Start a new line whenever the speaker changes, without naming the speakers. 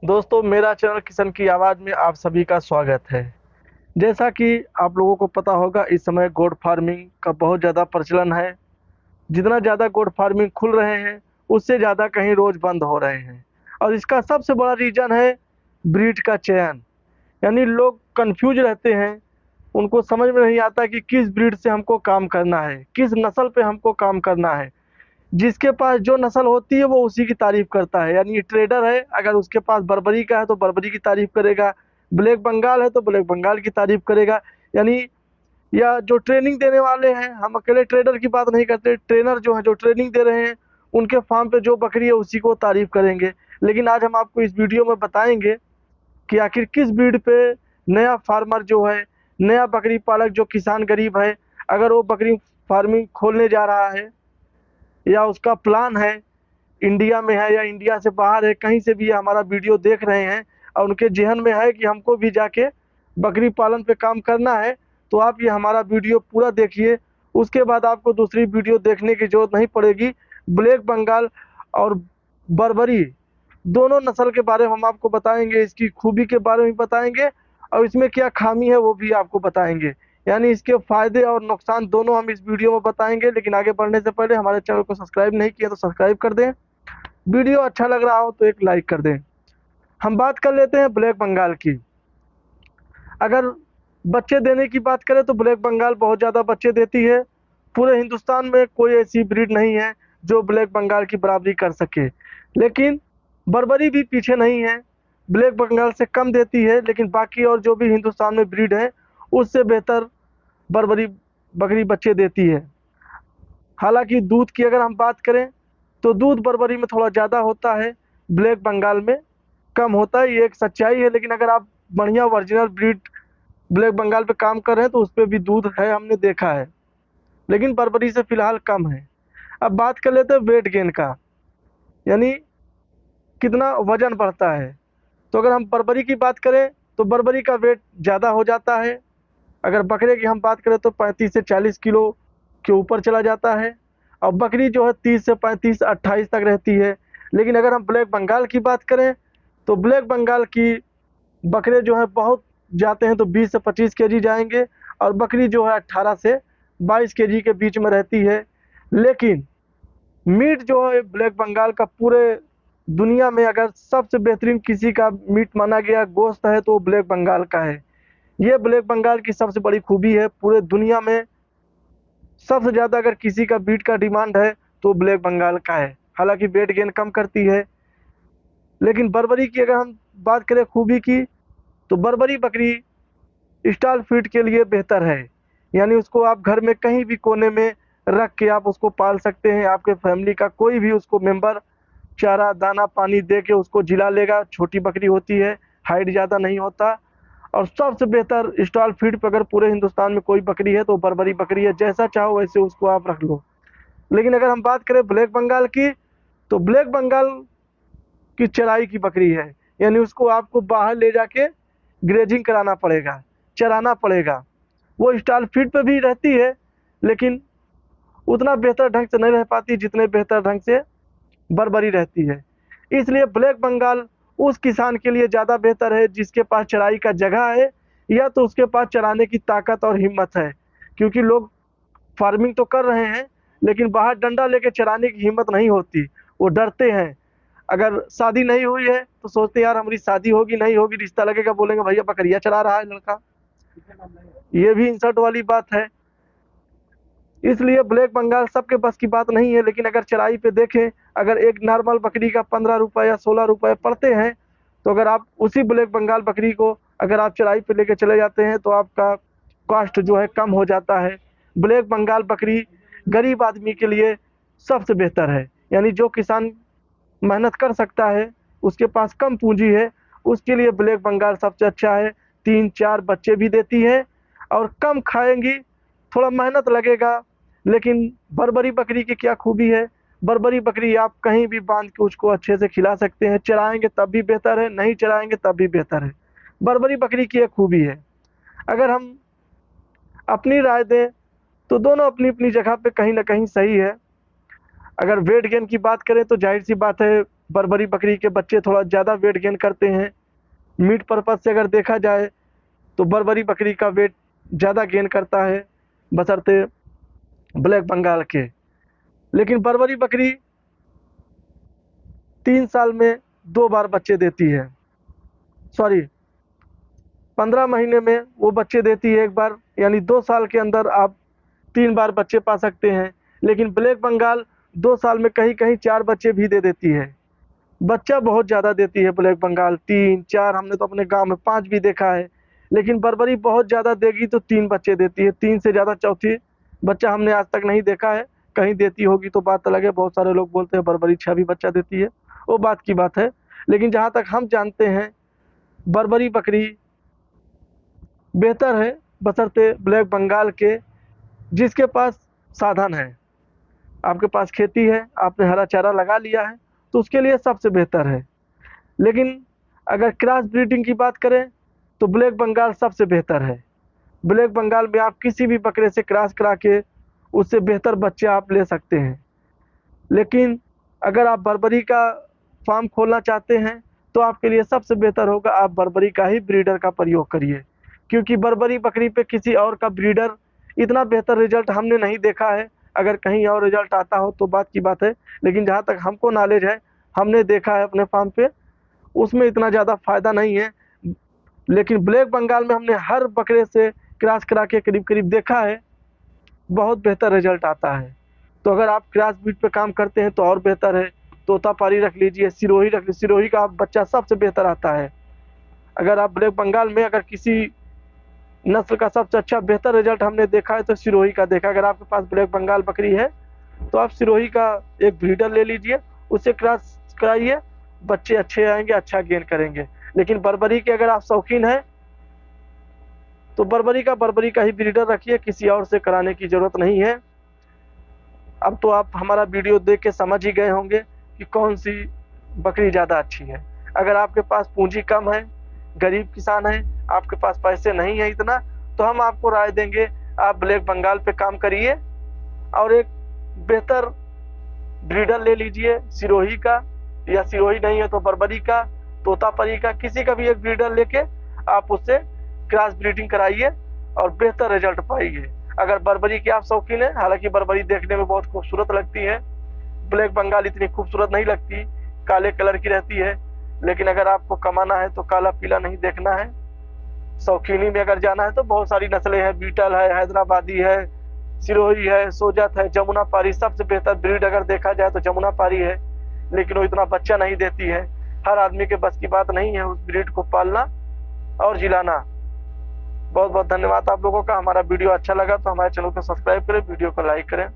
दोस्तों, मेरा चैनल किशन की आवाज़ में आप सभी का स्वागत है। जैसा कि आप लोगों को पता होगा, इस समय गोट फार्मिंग का बहुत ज़्यादा प्रचलन है। जितना ज़्यादा गोट फार्मिंग खुल रहे हैं, उससे ज़्यादा कहीं रोज़ बंद हो रहे हैं। और इसका सबसे बड़ा रीज़न है ब्रीड का चयन। यानी लोग कन्फ्यूज रहते हैं, उनको समझ में नहीं आता कि किस ब्रीड से हमको काम करना है, किस नस्ल पे हमको काम करना है। जिसके पास जो नस्ल होती है वो उसी की तारीफ करता है। यानी ट्रेडर है, अगर उसके पास बर्बरी का है तो बर्बरी की तारीफ करेगा, ब्लैक बंगाल है तो ब्लैक बंगाल की तारीफ करेगा। यानी या जो ट्रेनिंग देने वाले हैं, हम अकेले ट्रेडर की बात नहीं करते, ट्रेनर जो है जो ट्रेनिंग दे रहे हैं, उनके फार्म पे जो बकरी है उसी को तारीफ करेंगे। लेकिन आज हम आपको इस वीडियो में बताएंगे कि आखिर किस ब्रीड पे नया फार्मर जो है, नया बकरी पालक जो किसान गरीब है, अगर वो बकरी फार्मिंग खोलने जा रहा है या उसका प्लान है, इंडिया में है या इंडिया से बाहर है, कहीं से भी ये हमारा वीडियो देख रहे हैं और उनके जेहन में है कि हमको भी जाके बकरी पालन पे काम करना है, तो आप ये हमारा वीडियो पूरा देखिए। उसके बाद आपको दूसरी वीडियो देखने की जरूरत नहीं पड़ेगी। ब्लैक बंगाल और बर्बरी दोनों नस्ल के बारे में हम आपको बताएंगे, इसकी खूबी के बारे में बताएंगे और इसमें क्या खामी है वो भी आपको बताएंगे। यानी इसके फायदे और नुकसान दोनों हम इस वीडियो में बताएंगे। लेकिन आगे बढ़ने से पहले हमारे चैनल को सब्सक्राइब नहीं किया तो सब्सक्राइब कर दें, वीडियो अच्छा लग रहा हो तो एक लाइक कर दें। हम बात कर लेते हैं ब्लैक बंगाल की। अगर बच्चे देने की बात करें तो ब्लैक बंगाल बहुत ज़्यादा बच्चे देती है। पूरे हिंदुस्तान में कोई ऐसी ब्रीड नहीं है जो ब्लैक बंगाल की बराबरी कर सके। लेकिन बर्बरी भी पीछे नहीं है, ब्लैक बंगाल से कम देती है, लेकिन बाकी और जो भी हिंदुस्तान में ब्रीड है उससे बेहतर बर्बरी बकरी बच्चे देती है। हालांकि दूध की अगर हम बात करें तो दूध बर्बरी में थोड़ा ज़्यादा होता है, ब्लैक बंगाल में कम होता है, ये एक सच्चाई है। लेकिन अगर आप बढ़िया ओरिजिनल ब्रीड ब्लैक बंगाल पे काम कर रहे हैं तो उस पर भी दूध है, हमने देखा है, लेकिन बर्बरी से फिलहाल कम है। अब बात कर लेते हैं वेट गेन का, यानी कितना वजन बढ़ता है। तो अगर हम बर्बरी की बात करें तो बर्बरी का वेट ज़्यादा हो जाता है। अगर बकरे की हम बात करें तो 35 से 40 किलो के ऊपर चला जाता है, और बकरी जो है 30 से 35 28 तक रहती है। लेकिन अगर हम ब्लैक बंगाल की बात करें तो ब्लैक बंगाल की बकरे जो है बहुत जाते हैं तो 20 से 25 केजी जाएंगे, और बकरी जो है 18 से 22 केजी के बीच में रहती है। लेकिन मीट जो है ब्लैक बंगाल का पूरे दुनिया में अगर सबसे बेहतरीन किसी का मीट माना गया गोश्त है तो वो ब्लैक बंगाल का है। ये ब्लैक बंगाल की सबसे बड़ी खूबी है। पूरे दुनिया में सबसे ज़्यादा अगर किसी का बीट का डिमांड है तो ब्लैक बंगाल का है। हालांकि वेट गेन कम करती है। लेकिन बर्बरी की अगर हम बात करें खूबी की, तो बर्बरी बकरी स्टॉल फीड के लिए बेहतर है। यानी उसको आप घर में कहीं भी कोने में रख के आप उसको पाल सकते हैं। आपके फैमिली का कोई भी उसको मेंबर चारा दाना पानी दे के उसको जिला लेगा। छोटी बकरी होती है, हाइट ज़्यादा नहीं होता, और सबसे बेहतर स्टॉल फीड पर अगर पूरे हिंदुस्तान में कोई बकरी है तो बर्बरी बकरी है। जैसा चाहो वैसे उसको आप रख लो। लेकिन अगर हम बात करें ब्लैक बंगाल की, तो ब्लैक बंगाल की चराई की बकरी है। यानी उसको आपको बाहर ले जाके ग्रेजिंग कराना पड़ेगा, चराना पड़ेगा। वो स्टॉल फीड पे भी रहती है, लेकिन उतना बेहतर ढंग से नहीं रह पाती जितने बेहतर ढंग से बर्बरी रहती है। इसलिए ब्लैक बंगाल उस किसान के लिए ज़्यादा बेहतर है जिसके पास चराई का जगह है, या तो उसके पास चराने की ताकत और हिम्मत है। क्योंकि लोग फार्मिंग तो कर रहे हैं, लेकिन बाहर डंडा लेके चराने की हिम्मत नहीं होती, वो डरते हैं। अगर शादी नहीं हुई है तो सोचते हैं यार हमारी शादी होगी नहीं होगी, रिश्ता लगेगा, बोलेंगे भैया बकरिया चला रहा है लड़का। ये भी इंसल्ट वाली बात है। इसलिए ब्लैक बंगाल सबके बस की बात नहीं है। लेकिन अगर चराई पे देखें, अगर एक नॉर्मल बकरी का 15 रुपये या 16 रुपये पड़ते हैं, तो अगर आप उसी ब्लैक बंगाल बकरी को अगर आप चराई पे लेके चले जाते हैं तो आपका कॉस्ट जो है कम हो जाता है। ब्लैक बंगाल बकरी गरीब आदमी के लिए सबसे बेहतर है। यानी जो किसान मेहनत कर सकता है, उसके पास कम पूंजी है, उसके लिए ब्लैक बंगाल सबसे अच्छा है। 3-4 बच्चे भी देती है और कम खाएंगी, थोड़ा मेहनत लगेगा। लेकिन बर्बरी बकरी की क्या खूबी है, बर्बरी बकरी आप कहीं भी बांध के उसको अच्छे से खिला सकते हैं, चराएंगे तब भी बेहतर है, नहीं चराएंगे तब भी बेहतर है। बर्बरी बकरी की एक खूबी है। अगर हम अपनी राय दें तो दोनों अपनी अपनी जगह पे कहीं ना कहीं सही है। अगर वेट गेन की बात करें तो जाहिर सी बात है बर्बरी बकरी के बच्चे थोड़ा ज़्यादा वेट गेन करते हैं। मीट पर्पज से अगर देखा जाए तो बर्बरी बकरी का वेट ज़्यादा गेन करता है बशर्ते ब्लैक बंगाल के। लेकिन बर्बरी बकरी 3 साल में 2 बार बच्चे देती है, सॉरी 15 महीने में वो बच्चे देती है एक बार, यानी 2 साल के अंदर आप 3 बार बच्चे पा सकते हैं। लेकिन ब्लैक बंगाल 2 साल में कहीं कहीं 4 बच्चे भी दे देती है। बच्चा बहुत ज़्यादा देती है ब्लैक बंगाल, 3 4, हमने तो अपने गांव में 5 भी देखा है। लेकिन बर्बरी बहुत ज़्यादा देगी तो 3 बच्चे देती है, 3 से ज़्यादा चौथी बच्चा हमने आज तक नहीं देखा है। कहीं देती होगी तो बात अलग है, बहुत सारे लोग बोलते हैं बर्बरी 6 भी बच्चा देती है, वो बात की बात है। लेकिन जहाँ तक हम जानते हैं बर्बरी बकरी बेहतर है बशर्ते ब्लैक बंगाल के, जिसके पास साधन है। आपके पास खेती है, आपने हरा चारा लगा लिया है तो उसके लिए सबसे बेहतर है। लेकिन अगर क्रॉस ब्रीडिंग की बात करें तो ब्लैक बंगाल सबसे बेहतर है। ब्लैक बंगाल में आप किसी भी बकरे से क्रॉस करा के उससे बेहतर बच्चे आप ले सकते हैं। लेकिन अगर आप बर्बरी का फार्म खोलना चाहते हैं तो आपके लिए सबसे बेहतर होगा आप बर्बरी का ही ब्रीडर का प्रयोग करिए, क्योंकि बर्बरी बकरी पे किसी और का ब्रीडर इतना बेहतर रिजल्ट हमने नहीं देखा है। अगर कहीं और रिजल्ट आता हो तो बात की बात है, लेकिन जहाँ तक हमको नॉलेज है, हमने देखा है अपने फार्म पे, उसमें इतना ज़्यादा फ़ायदा नहीं है। लेकिन ब्लैक बंगाल में हमने हर बकरे से क्रॉस करा के करीब करीब देखा है, बहुत बेहतर रिजल्ट आता है। तो अगर आप क्रॉस ब्रीड पे काम करते हैं तो और बेहतर है। तोतापारी रख लीजिए, सिरोही रख लीजिए, सिरोही का बच्चा सबसे बेहतर आता है। अगर आप ब्लैक बंगाल में अगर किसी नस्ल का सबसे अच्छा बेहतर रिजल्ट हमने देखा है तो सिरोही का देखा। अगर आपके पास ब्लैक बंगाल बकरी है तो आप सिरोही का एक ब्रीडर ले लीजिए, उससे क्रॉस कराइए, बच्चे अच्छे आएंगे, अच्छा गेन करेंगे। लेकिन बर्बरी के अगर आप शौकीन हैं तो बर्बरी का ही ब्रीडर रखिए, किसी और से कराने की ज़रूरत नहीं है। अब तो आप हमारा वीडियो देख के समझ ही गए होंगे कि कौन सी बकरी ज़्यादा अच्छी है। अगर आपके पास पूंजी कम है, गरीब किसान है, आपके पास पैसे नहीं है इतना, तो हम आपको राय देंगे आप ब्लैक बंगाल पे काम करिए और एक बेहतर ब्रीडर ले लीजिए सिरोही का, या सिरोही नहीं है तो बर्बरी का, तोतापरी का, किसी का भी एक ब्रीडर लेके आप उससे क्रॉस ब्रीडिंग कराइए और बेहतर रिजल्ट पाइए। अगर बर्बरी के आप शौकीन हैं, हालांकि बर्बरी देखने में बहुत खूबसूरत लगती है, ब्लैक बंगाल इतनी खूबसूरत नहीं लगती, काले कलर की रहती है। लेकिन अगर आपको कमाना है तो काला पीला नहीं देखना है। शौकीनी में अगर जाना है तो बहुत सारी नस्लें हैं, बीटल है, हैदराबादी है, सिरोही है, सोजत है, जमुना पारी। सबसे बेहतर ब्रीड अगर देखा जाए तो जमुना पारी है, लेकिन वो इतना बच्चा नहीं देती है। हर आदमी के बस की बात नहीं है उस ब्रीड को पालना और जिलाना। बहुत बहुत धन्यवाद आप लोगों का। हमारा वीडियो अच्छा लगा तो हमारे चैनल को सब्सक्राइब करें, वीडियो को लाइक करें।